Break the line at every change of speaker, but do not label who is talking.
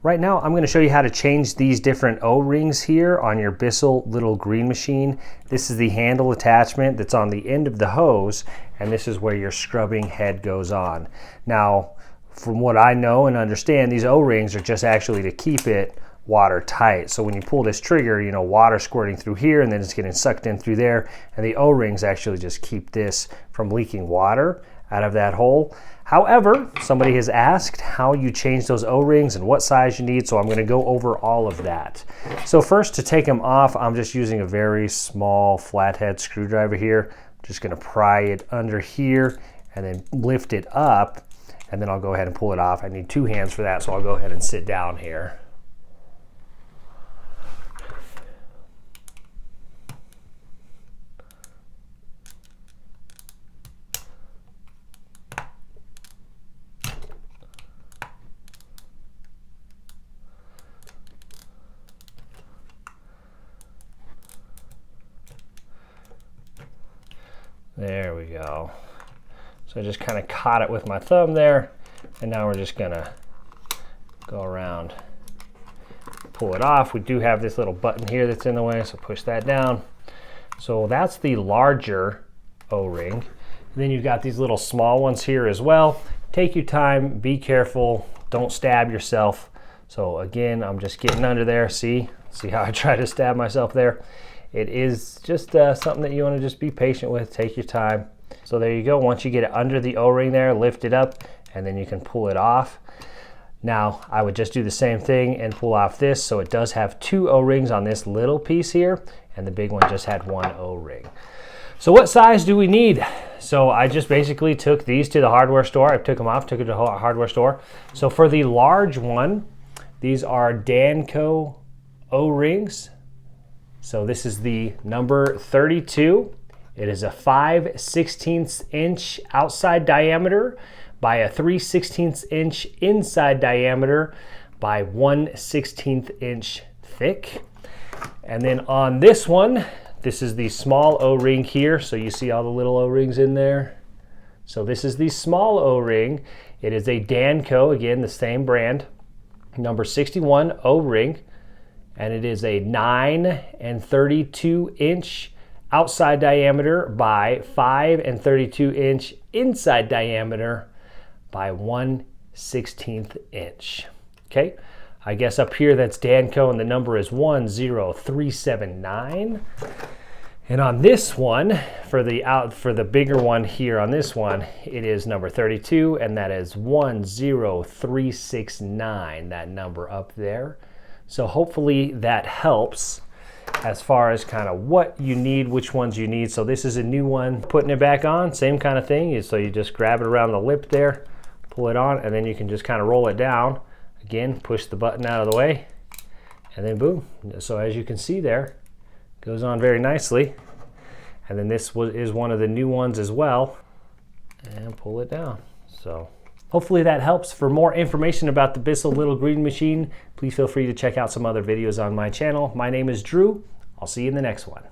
Right now, I'm going to show you how to change these different O-rings here on your Bissell little green machine. This is the handle attachment that's on the end of the hose, and this is where your scrubbing head goes on. Now, from what I know and understand, these O-rings are just actually to keep it watertight. So when you pull this trigger, you know, water squirting through here and then it's getting sucked in through there, and the O-rings actually just keep this from leaking water out of that hole. However, somebody has asked how you change those O-rings and what size you need, so I'm going to go over all of that. So first, to take them off, I'm just using a very small flathead screwdriver here. I'm just going to pry it under here and then lift it up, and then I'll go ahead and pull it off. I need two hands for that, so I'll go ahead and sit down here. There we go. So I just kind of caught it with my thumb there, and now we're just gonna go around, pull it off. We do have this little button here that's in the way, so push that down. So that's the larger O-ring. Then you've got these little small ones here as well. Take your time, be careful, don't stab yourself. So again, I'm just getting under there. See how I try to stab myself there? It is just something that you want to just be patient with. Take your time. So there you go. Once you get it under the O-ring there, lift it up, and then you can pull it off. Now, I would just do the same thing and pull off this. So it does have two O-rings on this little piece here, and the big one just had one O-ring. So what size do we need? So I just basically took these to the hardware store. I took them off, took it to the hardware store. So for the large one, these are Danco O-rings. So this is the number 32. It is a 5/16 inch outside diameter by a 3/16 inch inside diameter by 1/16 inch thick. And then on this one, this is the small O-ring here. So you see all the little O-rings in there. So this is the small O-ring. It is a Danco, again, the same brand, number 61 O-ring. And it is a 9/32 inch outside diameter by 5/32 inch inside diameter by 1/16 inch. Okay, I guess up here that's Danco, and the number is 10379. And on this one, for the bigger one here on this one, it is number 32, and that is 10369. That number up there. So hopefully that helps as far as kind of what you need, which ones you need. So this is a new one. Putting it back on, same kind of thing. So you just grab it around the lip there, pull it on, and then you can just kind of roll it down. Again, push the button out of the way, and then boom. So as you can see there, it goes on very nicely. And then this is one of the new ones as well. And pull it down. So hopefully that helps. For more information about the Bissell Little Green Machine, please feel free to check out some other videos on my channel. My name is Drew. I'll see you in the next one.